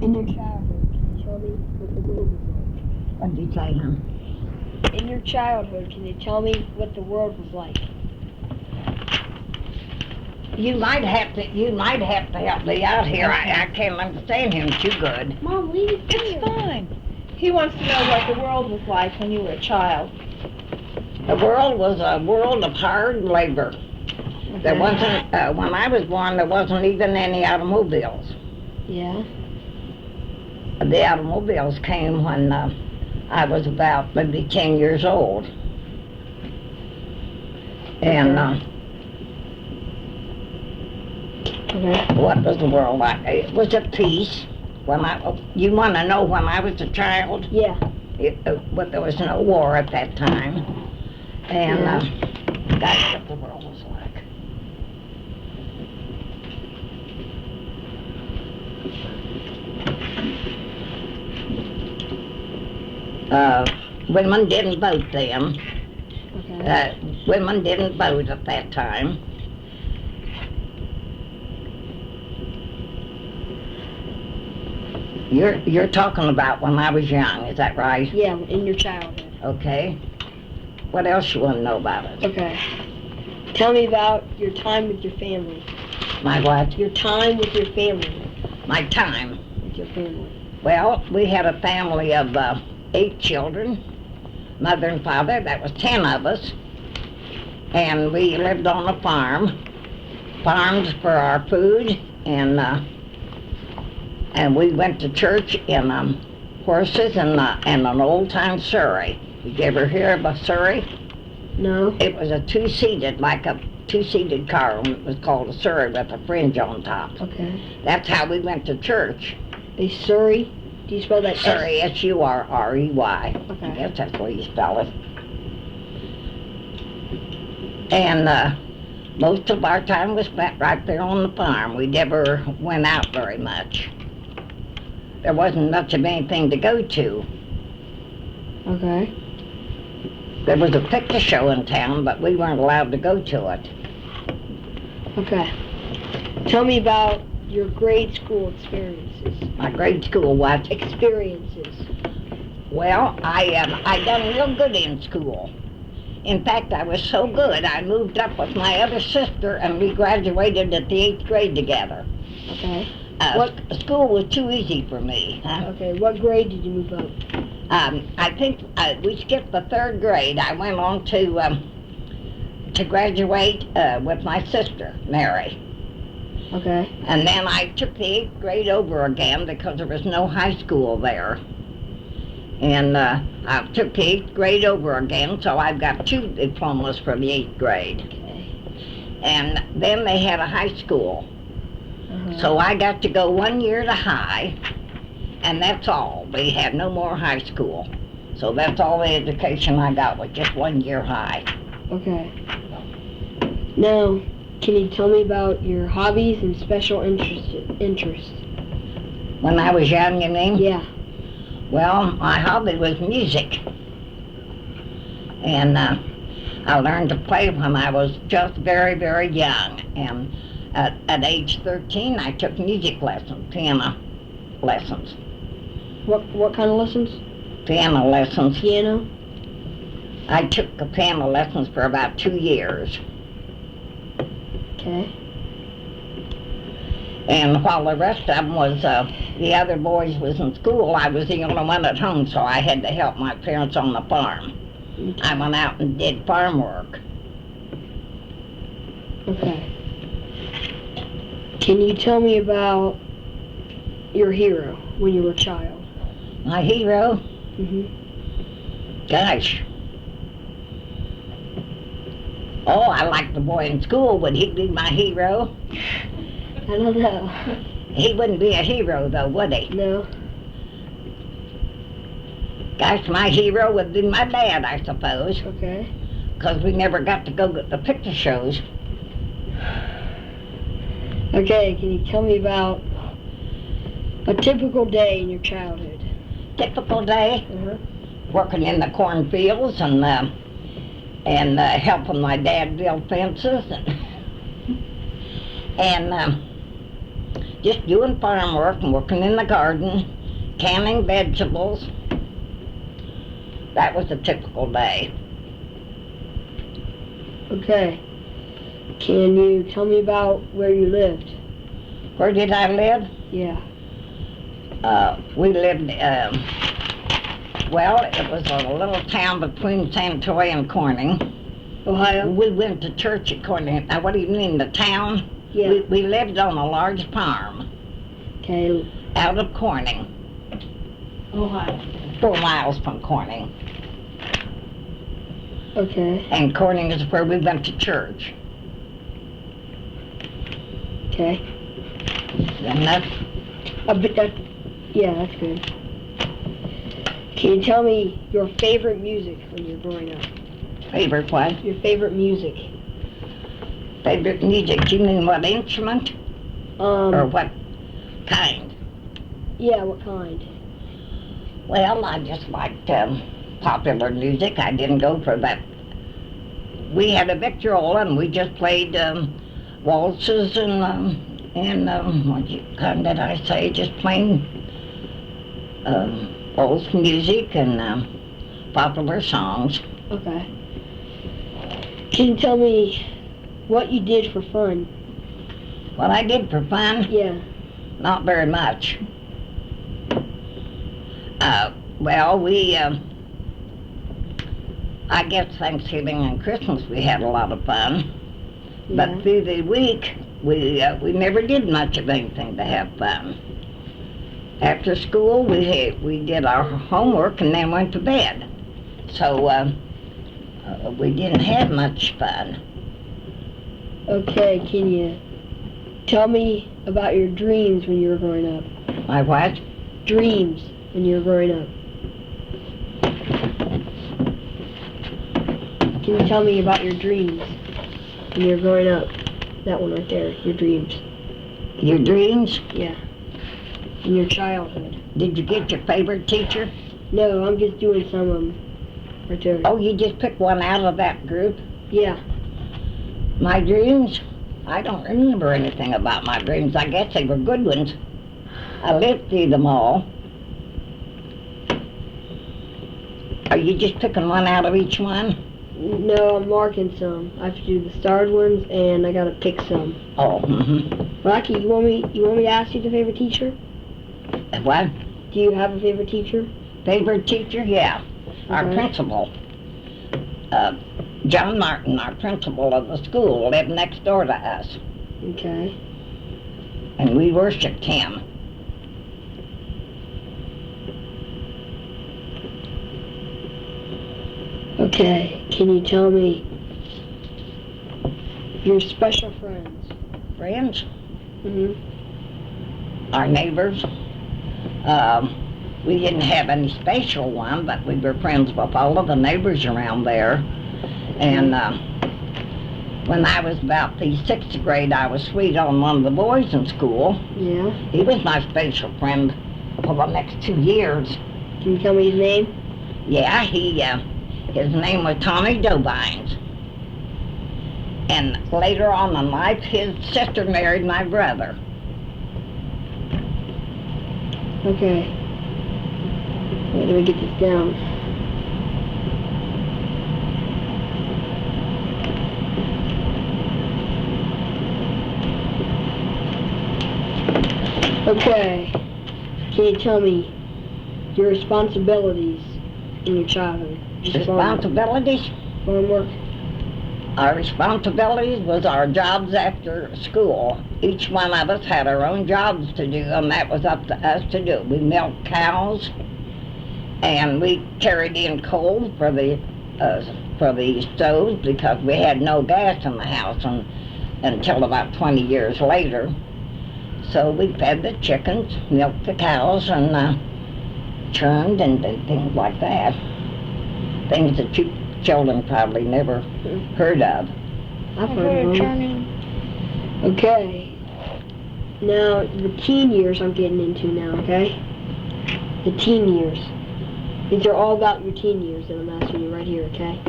In your childhood, can you tell me what the world was like? What did you say, huh? In your childhood, can you tell me what the world was like? You might have to help me out here. I can't understand him too good. Mom, leave it It's here. fine. He wants to know what the world was like when you were a child. The world was a world of hard labor. There wasn't, when I was born, there wasn't even any automobiles. Yeah. The automobiles came when I was about maybe 10 years old. And Okay. what was the world like? It was at peace. You want to know when I was a child? Yeah. But there was no war at that time. And that's what the world was like. Women didn't vote then. Okay. Women didn't vote at that time. You're talking about when I was young, is that right? Yeah, in your childhood. Okay. What else you want to know about it? Okay. Tell me about your time with your family. My what? Your time with your family. My time. With your family. Well, we had a family of 8 children, mother and father. That was 10 of us. And we lived on a farm. Farmed for our food, and we went to church in horses and an old-time surrey. Did you ever hear of a surrey? No. It was a two-seated car. It was called a surrey with a fringe on top. Okay. That's how we went to church. A Surrey? Do you spell that? Surrey, S-U-R-R-E-Y. Okay. I guess that's the way you spell it. And most of our time was spent right there on the farm. We never went out very much. There wasn't much of anything to go to. Okay. There was a picture show in town, but we weren't allowed to go to it. Okay. Tell me about your grade school experiences. My grade school what? Experiences. Well, I done real good in school. In fact, I was so good, I moved up with my other sister, and we graduated at the 8th grade together. Okay. School was too easy for me. Huh? Okay. What grade did you move up? I think we skipped the 3rd grade. I went on to graduate with my sister, Mary. Okay. And then I took the 8th grade over again because there was no high school there. And I took the 8th grade over again, so I've got 2 diplomas for the 8th grade. Okay. And then they had a high school. Uh-huh. So I got to go 1 year to high, and that's all. We had no more high school. So that's all the education I got, was just 1 year high. Okay. Now, can you tell me about your hobbies and special interests? When I was young, you mean? Yeah. Well, my hobby was music. And I learned to play when I was just very, very young. And at age 13, I took music lessons, piano lessons. What kind of lessons? Piano lessons. Piano? I took the piano lessons for about 2 years. Okay. And while the rest of them was, the other boys was in school, I was the only one at home, so I had to help my parents on the farm. Okay. I went out and did farm work. Okay. Can you tell me about your hero when you were a child? My hero? Mm-hmm. Gosh. Oh, I liked the boy in school. Would he be my hero? I don't know. He wouldn't be a hero, though, would he? No. Gosh, my hero would be my dad, I suppose, Okay. because we never got to go to the picture shows. Okay, can you tell me about a typical day in your childhood? Typical day, Uh-huh. working in the cornfields and helping my dad build fences and just doing farm work and working in the garden, canning vegetables. That was a typical day. Okay. Can you tell me about where you lived? Where did I live? Yeah. We lived, well, it was a little town between Santoy and Corning. Ohio? We went to church at Corning. Now, what do you mean, the town? Yeah. We lived on a large farm Okay. out of Corning, Ohio. 4 miles from Corning. Okay. And Corning is where we went to church. Okay. And that's Yeah, that's good. Can you tell me your favorite music when you were growing up? favorite what? Your favorite music? Favorite music, you mean what instrument? Or what kind? Yeah, what kind? Well, I just liked popular music. I didn't go for that. We had a victrola and we just played waltzes and what kind did I say? Just plain old music and popular songs. Okay. Can you tell me what you did for fun? What I did for fun? Yeah. Not very much. Well, we, I guess Thanksgiving and Christmas we had a lot of fun. Yeah. But through the week, we never did much of anything to have fun. After school, we did our homework and then went to bed. So we didn't have much fun. Okay, can you tell me about your dreams when you were growing up? My what? Dreams when you were growing up. Can you tell me about your dreams when you were growing up? That one right there, your dreams. Your dreams? Yeah. In your childhood. Did you get your favorite teacher? No, I'm just doing some of them right there. Oh, you just picked one out of that group? Yeah. My dreams? I don't remember anything about my dreams. I guess they were good ones. I lived through them all. Are you just picking one out of each one? No, I'm marking some. I have to do the starred ones, and I gotta pick some. Oh, Rocky, you want me to ask you the favorite teacher? What? Do you have a favorite teacher? Favorite teacher? Yeah. Our Okay. principal. John Martin, our principal of the school, lived next door to us. Okay. And we worshipped him. Okay, can you tell me your special friends? Friends? Mm-hmm. Our neighbors. We didn't have any special one, but we were friends with all of the neighbors around there. And when I was about the 6th grade, I was sweet on one of the boys in school. Yeah. He was my special friend for the next 2 years. Can you tell me his name? Yeah, his name was Tommy Dobines. And later on in life, his sister married my brother. Okay. Wait, let me get this down. Okay. Can you tell me your responsibilities in your childhood? Just Responsibilities? farm work? Our responsibilities was our jobs after school. Each one of us had our own jobs to do, and that was up to us to do. We milked cows, and we carried in coal for the stoves because we had no gas in the house until about 20 years later. So we fed the chickens, milked the cows, and churned and things like that. Things that you children probably never heard of. I've heard of them. Okay. Now, the teen years I'm getting into now, okay? The teen years. These are all about your teen years that I'm asking you right here, okay?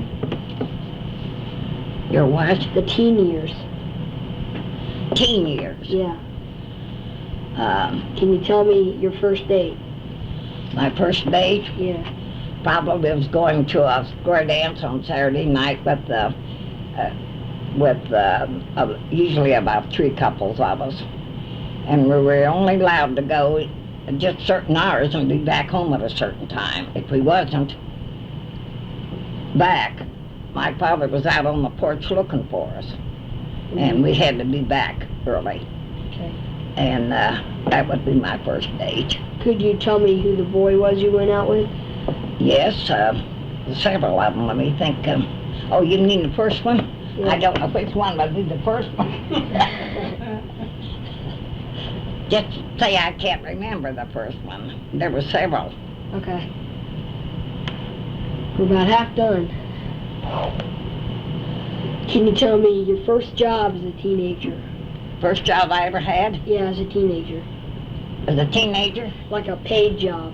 Your what? The teen years. Teen years. Yeah. Can you tell me your first date? My first date Yeah. probably was going to a square dance on Saturday night with usually about 3 couples of us. And we were only allowed to go just certain hours and be back home at a certain time. If we wasn't back, my father was out on the porch looking for us. And we had to be back early. Okay. And that would be my first date. Could you tell me who the boy was you went out with? Yes, several of them. Let me think. Oh, you mean the first one? Yeah. I don't know which one would be the first one. Just say I can't remember the first one. There were several. Okay. We're about half done. Can you tell me your first job as a teenager? First job I ever had Yeah, as a teenager. as a teenager. Like a paid job.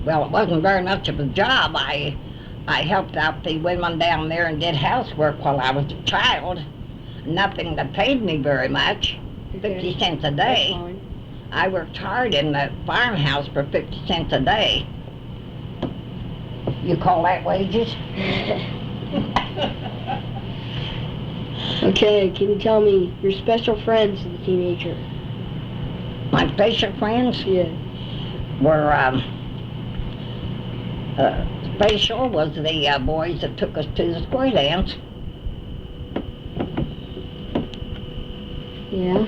Well, it wasn't very much of a job. I helped out the women down there and did housework while I was a child. Nothing that paid me very much. Okay. 50 cents a That's day. fine. I worked hard in the farmhouse for 50 cents a day. You call that wages? Okay, can you tell me your special friends as a teenager? My special friends Yeah. were, special was the boys that took us to the square dance. Yeah.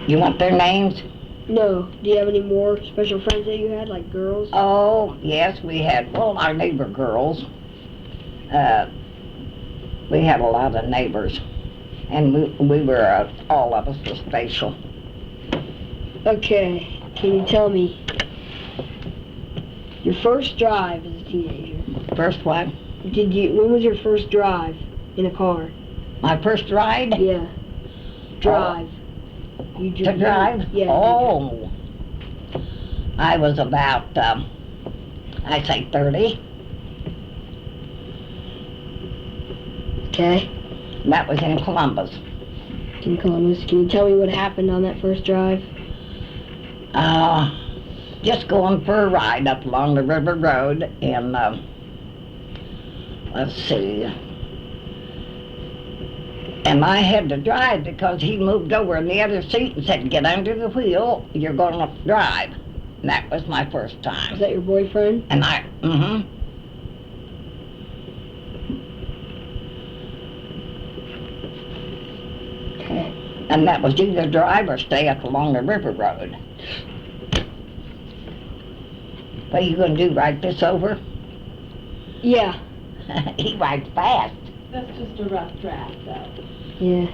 You want their names? No. Do you have any more special friends that you had, like girls? Oh, yes, we had, well, our neighbor girls. We had a lot of neighbors, and we were, all of us were special. Okay. Can you tell me your first drive as a teenager? First one, When was your first drive in a car? my first ride Yeah. Drive. You to drive? Yeah. Oh, I was about, I'd say 30. Okay. That was in Columbus. In Columbus. Can you tell me what happened on that first drive? Just going for a ride up along the river road, and let's see. And I had to drive because he moved over in the other seat and said, "Get under the wheel, you're going to drive." And that was my first Is time. that your boyfriend? And Okay. and that was either drive or stay up along the river road. What are you going to do, ride this over? Yeah. He rides fast. That's just a rough draft, though. Yeah.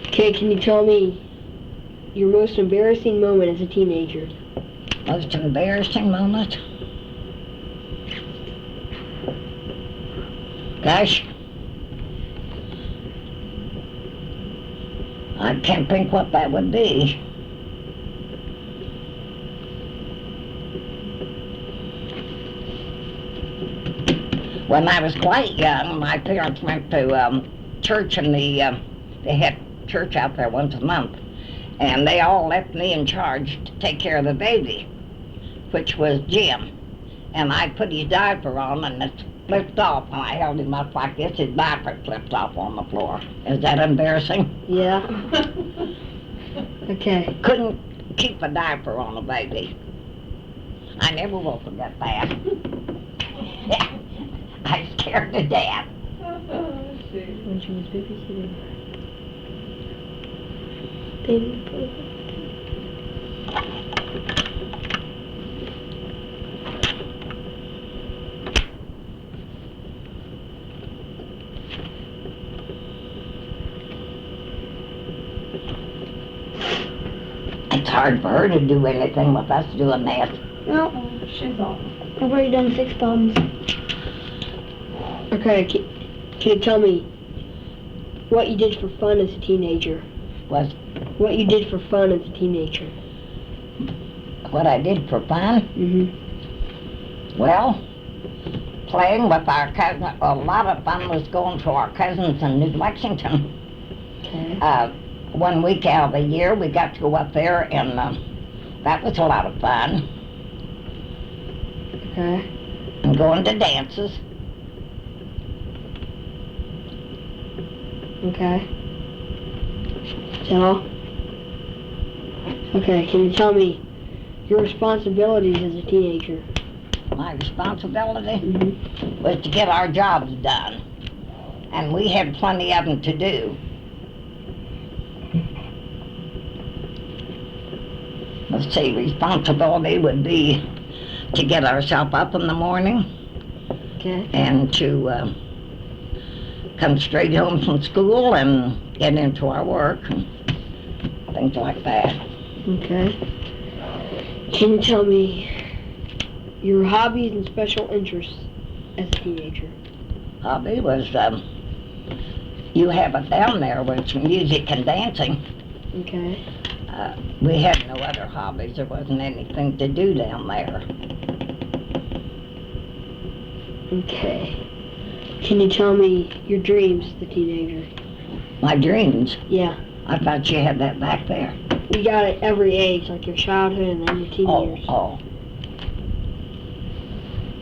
Okay, can you tell me your most embarrassing moment as a teenager? Most embarrassing moment? Gosh, I can't think what that would be. When I was quite young, my parents went to church, and they had church out there once a month, and they all left me in charge to take care of the baby, which was Jim. And I put his diaper on, and it flipped off, and I held him up like this. His diaper flipped off on the floor. Is that embarrassing? Yeah. Okay. Couldn't keep a diaper on a baby. I never will forget that. I was scared to death. When she was babysitting. Baby. It's hard for her to do anything with us doing that. No, She's off. I've already done 6 thumbs. Okay, can you tell me what you did for fun as a teenager? Was What you did for fun as a teenager? what I did for fun? Mm-hmm. Well, playing with our cousin. A lot of fun was going to our cousins in New Lexington. Okay. 1 week out of the year, we got to go up there, and that was a lot of fun. Okay. And going to dances. Okay. Is that all? Okay, can you tell me your responsibilities as a teenager? My responsibility Mm-hmm. was to get our jobs done, and we had plenty of them to do. Let's see, responsibility would be to get ourselves up in the morning Okay. and to come straight home from school and get into our work and things like that. Okay. Can you tell me your hobbies and special interests as a teenager? Hobby was, you have it down there, was music and dancing. Okay. We had no other hobbies. There wasn't anything to do down there. Okay. Can you tell me your dreams as a teenager? My dreams, Yeah. I thought you had that back there. We got it every age, like your childhood and then your teen years. Oh.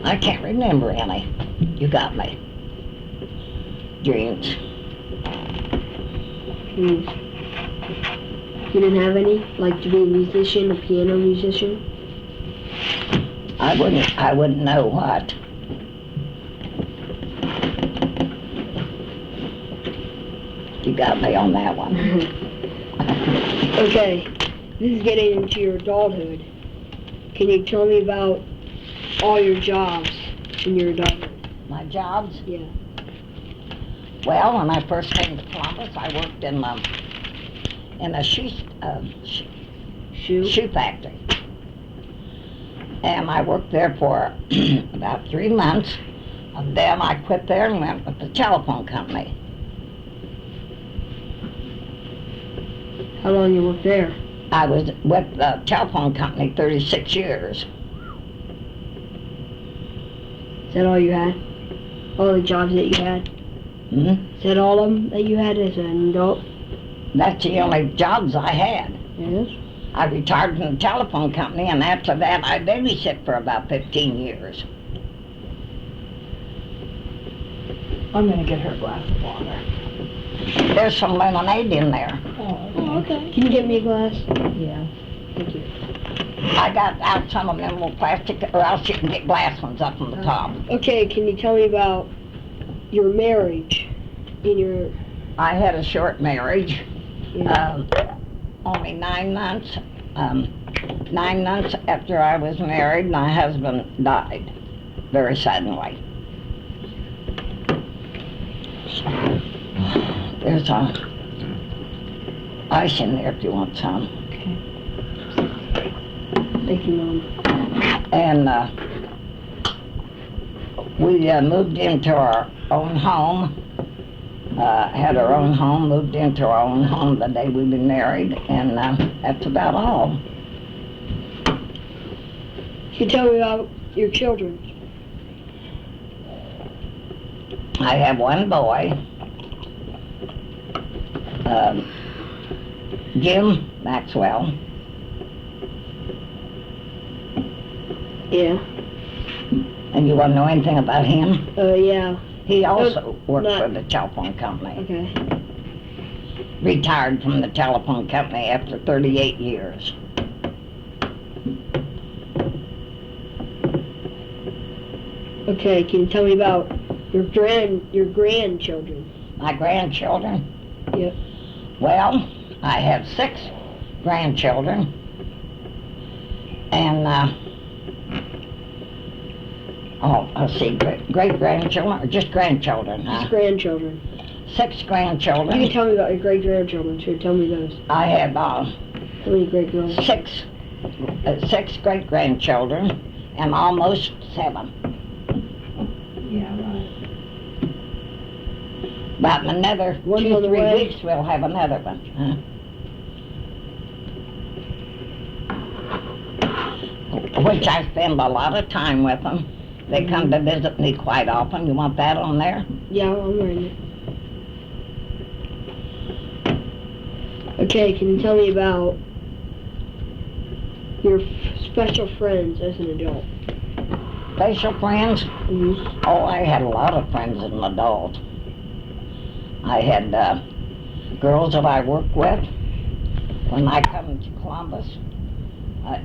I can't remember any. You got me. Dreams. You didn't have any? Like to be a musician, a piano musician? I wouldn't know what. You got me on that one. Okay, this is getting into your adulthood. Can you tell me about all your jobs in your adulthood? My jobs? Yeah. Well, when I first came to Columbus, I worked in a shoe factory. And I worked there for about 3 months. And then I quit there and went with the telephone company. How long you worked there? I was with the telephone company 36 years. Is that all you had? All the jobs that you had? Hmm? Is that all of them that you had as an adult? That's the only jobs I had. Yes. I retired from the telephone company, and after that I babysit for about 15 years. I'm gonna get her a glass of water. There's some lemonade in there. Oh, Okay. Can you get me a glass? yeah. Thank you. I got out some of them little plastic, or else you can get glass ones up on the top. Okay, can you tell me about your marriage in your... I had a short marriage, Yeah. only 9 months. 9 months after I was married, my husband died very suddenly. There's ice in there if you want some. Okay. Thank you, Mom. And we moved into our own home, had our own home, moved into our own home the day we were married, and that's about all. Can you tell me about your children? I have one boy, Jim Maxwell. Yeah. And you want to know anything about him? Yeah. He also worked not- for the telephone company. Okay. Retired from the telephone company after 38 years. Okay, can you tell me about your grandchildren? My grandchildren? Yep. Well, I have 6 grandchildren. And, let's see, great-grandchildren, or just grandchildren, huh? Just grandchildren. 6 You grandchildren. can tell me about your great-grandchildren, too. Tell me those. I have How many great-grandchildren? 6 great-grandchildren, and almost 7. Yeah, right. About in another One's 2 on the 3 way. weeks, we'll have another one. Which I spend a lot of time with them. They come to visit me quite often. You want that on there? Yeah, I'm wearing it. Okay, can you tell me about your special friends as an adult? Special friends? Mm-hmm. Oh, I had a lot of friends as an adult. I had girls that I worked with. When I come to Columbus,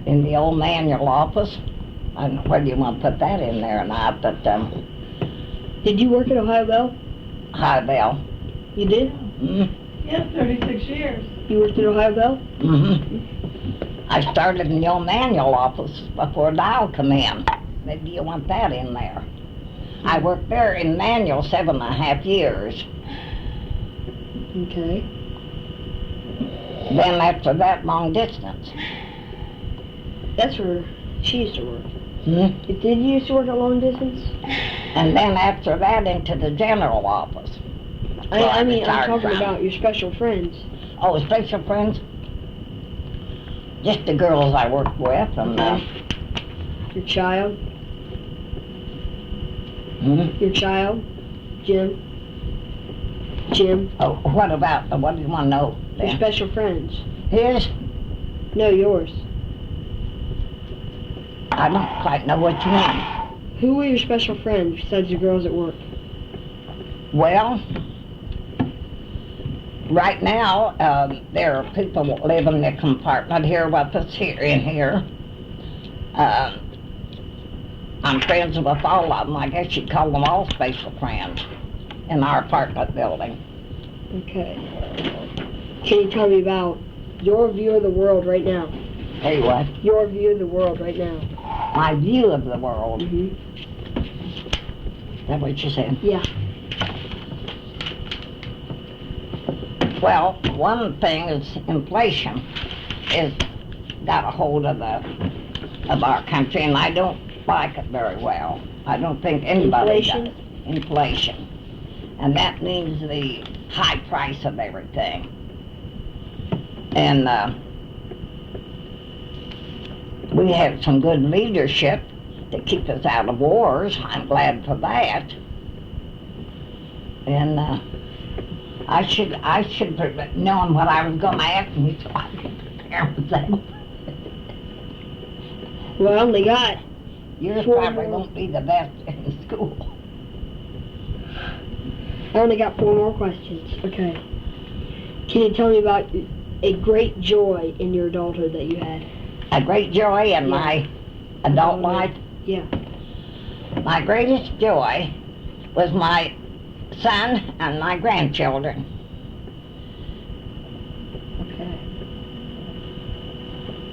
in the old manual office, I don't know whether you want to put that in there or not, but Did you work at Ohio Bell? High Bell. You did? Mm-hmm. Yes, 36 years. You worked at Ohio Bell? Mm-hmm. I started in the old manual office before Dial come in. Maybe you want that in there. I worked there in manual 7.5 years. Okay. Then after that, long distance. That's where she used to work. Hmm? Did you used to work at long distance? And then after that, into the general office. I mean, I'm retired talking from. about your special friends. Oh, special friends? Just the girls I worked with, and Your child? Your child? Jim? Oh, what about, what do you want to know Your then? special friends? His? No, yours. I don't quite know what you mean. Who were your special friends besides the girls at work? Well, right now, there are people that live in the compartment here with us in here. I'm friends with all of them. I guess you'd call them all special friends in our apartment building. Okay. Can you tell me about your view of the world right now? Hey, what? Your view of the world right now. My view of the world. Mm-hmm. Is that what you said? Yeah. Well, one thing is inflation is got a hold of our country, and I don't like it very well. I don't think anybody Inflation? does. Inflation. And that means the high price of everything. And we had some good leadership to keep us out of wars. I'm glad for that. And I should have known what I was going to ask me so I could prepare myself. Well, I only got Yours 4 probably more. won't be the best in school. I only got 4 more questions. Okay. Can you tell me about a great joy in your adulthood that you had? A great joy in my adult life. Yeah. My greatest joy was my son and my grandchildren. Okay.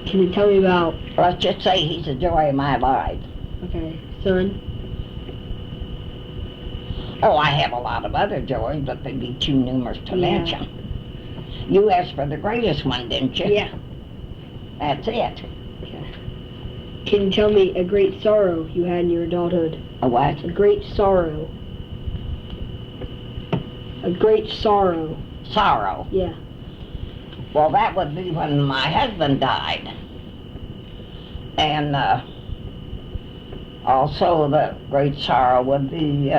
Can you tell me about, Let's just say he's the joy of my life. okay, son? Oh, I have a lot of other joys, but they'd be too numerous to Yeah. mention. You asked for the greatest one, didn't you? Yeah. That's it. Okay. Can you tell me a great sorrow you had in your adulthood? A what? A great sorrow. A great sorrow. Sorrow. Yeah. Well, that would be when my husband died. And also the great sorrow would be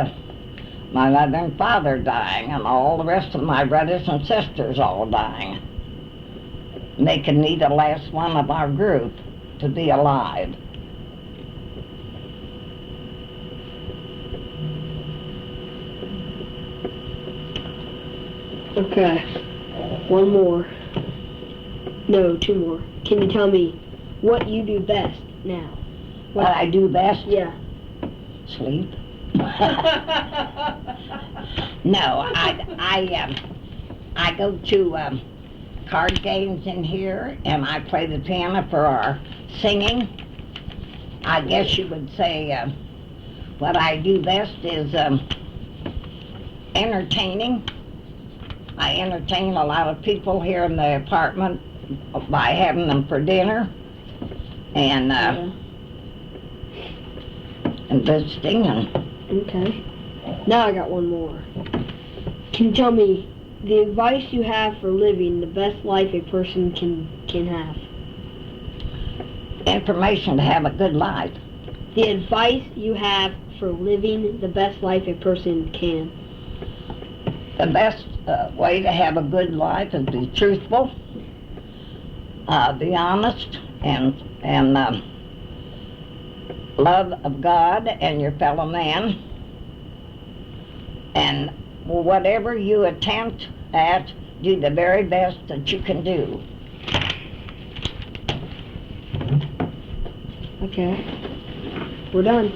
my mother and father dying, and all the rest of my brothers and sisters all dying, making me the last one of our group to be alive. Okay. 1 more. No, 2 more. Can you tell me what you do best now? What I do best? Yeah. Sleep. No, I go to card games in here, and I play the piano for our singing. I guess you would say what I do best is entertaining. I entertain a lot of people here in the apartment by having them for dinner and visiting. And Okay. Now I got 1 more. Can you tell me the advice you have for living the best life a person can have? information to have a good life. the advice you have for living the best life a person can. The best way to have a good life is be truthful, be honest, and love of God and your fellow man. And whatever you attempt at, do the very best that you can do. Okay. We're done.